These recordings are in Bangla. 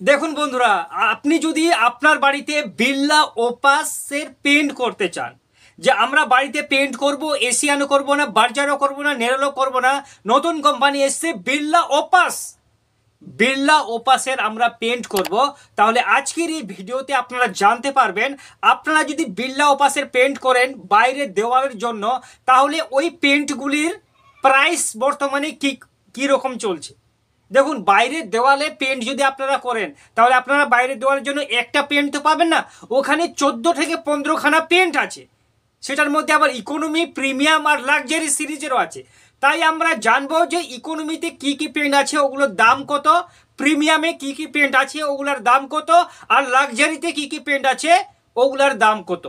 দেখুন বন্ধুরা, আপনি যদি আপনার বাড়িতে বিড়লা ওপাসের পেন্ট করতে চান, যে আমরা বাড়িতে পেন্ট করব, এশিয়ানও করব না, বার্জারও করব না, নেরোলও করব না, নতুন কোম্পানি এসছে বিড়লা ওপাস। বিড়লা ওপাসের আমরা পেন্ট করব, তাহলে আজকের এই ভিডিওতে আপনারা জানতে পারবেন আপনারা যদি বিড়লা ওপাসের পেন্ট করেন বাইরের দেওয়ালের জন্য, তাহলে ওই পেন্টগুলির প্রাইস বর্তমানে কি রকম চলছে। দেখুন, বাইরের দেওয়ালে পেন্ট যদি আপনারা করেন, তাহলে আপনারা বাইরের দেওয়ালের জন্য একটা পেন্ট তো পাবেন না, ওখানে 14 থেকে 15খানা পেন্ট আছে। সেটার মধ্যে আবার ইকোনমি, প্রিমিয়াম আর লাক্সারি সিরিজেরও আছে। তাই আমরা জানবো যে ইকোনমিতে কি কি পেন্ট আছে, ওগুলোর দাম কত, প্রিমিয়ামে কি কি পেন্ট আছে, ওগুলোর দাম কত, আর লাক্সারিতে কি কি পেন্ট আছে, ওগুলোর দাম কত।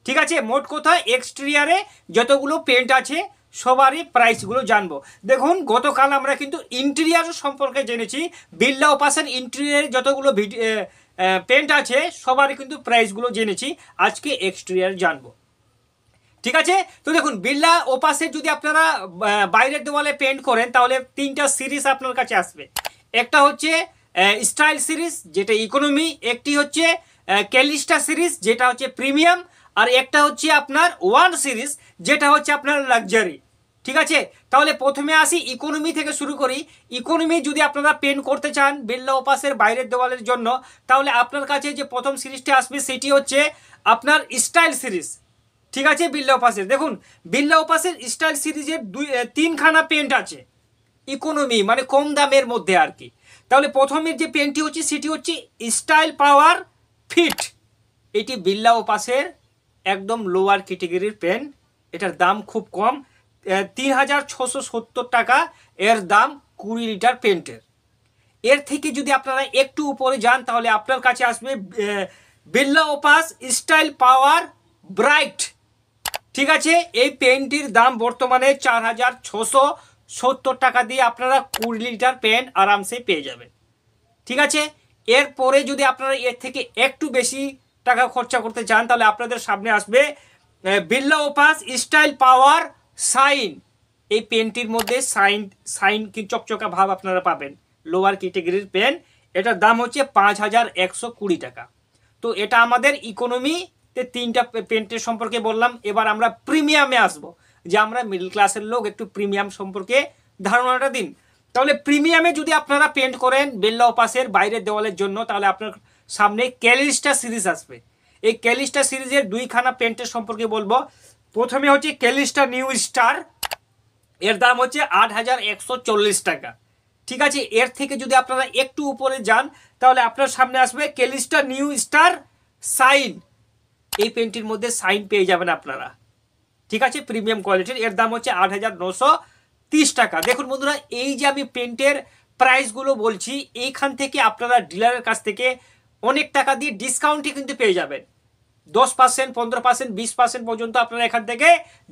ঠিক আছে, মোট কথা এক্সটেরিয়ারে যতগুলো পেন্ট আছে সবারই প্রাইসগুলো জানবো। দেখুন, গতকাল আমরা কিন্তু ইন্টেরিয়ার সম্পর্কে জেনেছি, বিড়লা ওপাসের ইন্টেরিয়ারে যতগুলো পেন্ট আছে সবারই কিন্তু প্রাইসগুলো জেনেছি। আজকে এক্সটেরিয়ার জানবো। ঠিক আছে, তো দেখুন, বিড়লা ওপাসের যদি আপনারা বাইরের দেওয়ালে পেন্ট করেন, তাহলে 3টা সিরিজ আপনার কাছে আসবে। একটা হচ্ছে স্টাইল সিরিজ, যেটা ইকোনমি, একটি হচ্ছে ক্যালিস্টা সিরিজ, যেটা হচ্ছে প্রিমিয়াম, আর একটা হচ্ছে আপনার ওয়ান সিরিজ, যেটা হচ্ছে আপনার লাক্সারি। ঠিক আছে, তাহলে প্রথমে আসি ইকোনমি থেকে শুরু করি। ইকোনমি যদি আপনারা পেন্ট করতে চান বিড়লা ওপাসের বাইরের দেওয়ালের জন্য, তাহলে আপনার কাছে যে প্রথম সিরিজটা আসবে সেটি হচ্ছে আপনার স্টাইল সিরিজ। ঠিক আছে, বিড়লা ওপাসের দেখুন, বিড়লা ওপাসের স্টাইল সিরিজের 3খানা পেন্ট আছে ইকোনমি, মানে কম দামের মধ্যে আর কি। তাহলে প্রথমের যে পেন্টটি হচ্ছে সেটি হচ্ছে স্টাইল পাওয়ার ফিট। এটি বিড়লা ওপাসের একদম লোয়ার ক্যাটেগরির পেন। এটার দাম খুব কম, 3670 টাকা এর দাম 20 লিটার পেন্টের। এর থেকে যদি আপনারা একটু উপরে যান, তাহলে আপনার কাছে আসবে বিড়লা ওপাস স্টাইল পাওয়ার ব্রাইট। ঠিক আছে, এই পেনটির দাম বর্তমানে 4670 টাকা দিয়ে আপনারা 20 লিটার পেন আরামসে পেয়ে যাবেন। ঠিক আছে, এরপরে যদি আপনারা এর থেকে একটু বেশি টাকা খরচা করতে চান, তাহলে আপনাদের সামনে আসবে Birla Opus style power sine. এই পেনটির মধ্যে সাইন কি চকচকা ভাব আপনারা পাবেন, লোয়ার ক্যাটেগরির পেন। এটার দাম হচ্ছে 5120 টাকা। তো এটা আমাদের ইকোনমিতে 3টা পেন্টের সম্পর্কে বললাম। এবার আমরা প্রিমিয়ামে আসব, যে আমরা মিডল ক্লাসের লোক, একটু প্রিমিয়াম সম্পর্কে ধারণাটা দিন। তাহলে প্রিমিয়ামে যদি আপনারা পেন্ট করেন বিড়লা ওপাসের বাইরের দেওয়ালের জন্য, তাহলে আপনার সামনে ক্যালিস্টা সিরিজ আসবে। এই ক্যালিস্টা সিরিজের 2খানা পেন্টের সম্পর্কে বলবো। প্রথমে হচ্ছে ক্যালিস্টা নিউ স্টার, এর দাম হচ্ছে 8140 টাকা। ঠিক আছে, এর থেকে যদি আপনারা একটু উপরে যান, তাহলে আপনার সামনে আসবে ক্যালিস্টা নিউ স্টার সাইন। এই পেন্টির মধ্যে সাইন পেয়ে যাবেন আপনারা। ঠিক আছে, প্রিমিয়াম কোয়ালিটির, এর দাম হচ্ছে 8930 টাকা। দেখুন বন্ধুরা, এই যে আমি পেন্টের প্রাইসগুলো বলছি, এইখান থেকে আপনারা ডিলারের কাছ থেকে অনেক টাকা দিয়ে ডিসকাউন্টে কিন্তু পেয়ে যাবেন। 10%, 15%, 20% পর্যন্ত আপনারা এখান থেকে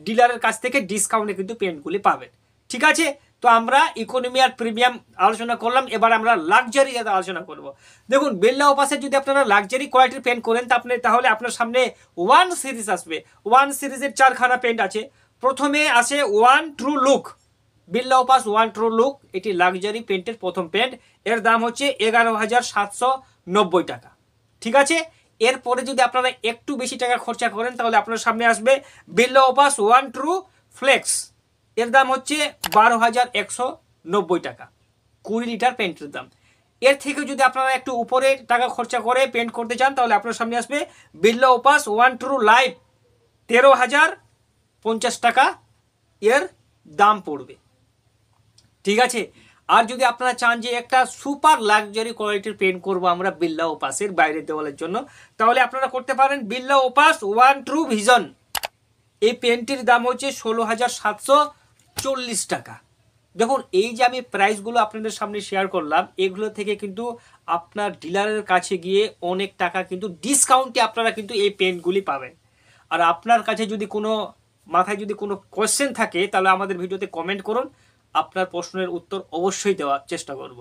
ডিলারের কাছ থেকে ডিসকাউন্টে কিন্তু পেন্টগুলি পাবেন। ঠিক আছে, তো আমরা ইকোনমি আর প্রিমিয়াম আলোচনা করলাম। এবার আমরা লাক্সারি আলোচনা করব। দেখুন, বিড়লা ওপাসের যদি আপনারা লাক্সারি কোয়ালিটির পেন্ট করেন, তাহলে আপনার সামনে ওয়ান সিরিজ আসবে। ওয়ান সিরিজের 4খানা পেন্ট আছে। প্রথমে আসে one true look, Birla Opus One true look. এটি লাক্সারি পেন্টের প্রথম পেন্ট, এর দাম হচ্ছে 11790 টাকা। ঠিক আছে, এরপরে যদি আপনারা একটু বেশি টাকা খরচা করেন, তাহলে আপনার সামনে আসবে Birla Opus One True Flex. এর দাম হচ্ছে 12190 টাকা, 20 লিটার পেন্টের দাম। এর থেকে যদি আপনারা একটু উপরে টাকা খরচা করে পেন্ট করতে চান, তাহলে আপনার সামনে আসবে Birla Opus One true live, 13050 টাকা এর দাম পড়বে। ঠিক আছে, আর যদি আপনারা চান যে একটা সুপার লাক্সারি কোয়ালিটির পেন্ট করবো আমরা বিড়লা ওপাসের বাইরের দেওয়ালের জন্য, তাহলে আপনারা করতে পারেন Birla Opus One true vision. এই পেন্টটির দাম হচ্ছে 16740 টাকা। দেখুন, এই যে আমি প্রাইসগুলো আপনাদের সামনে শেয়ার করলাম, এগুলো থেকে কিন্তু আপনার ডিলারের কাছে গিয়ে অনেক টাকা কিন্তু ডিসকাউন্টে আপনারা কিন্তু এই পেন্টগুলি পাবেন। আর আপনার কাছে যদি মাথায় যদি কোনো কোয়েশ্চেন থাকে, তাহলে আমাদের ভিডিওতে কমেন্ট করুন, আপনার প্রশ্নের উত্তর অবশ্যই দেওয়ার চেষ্টা করব।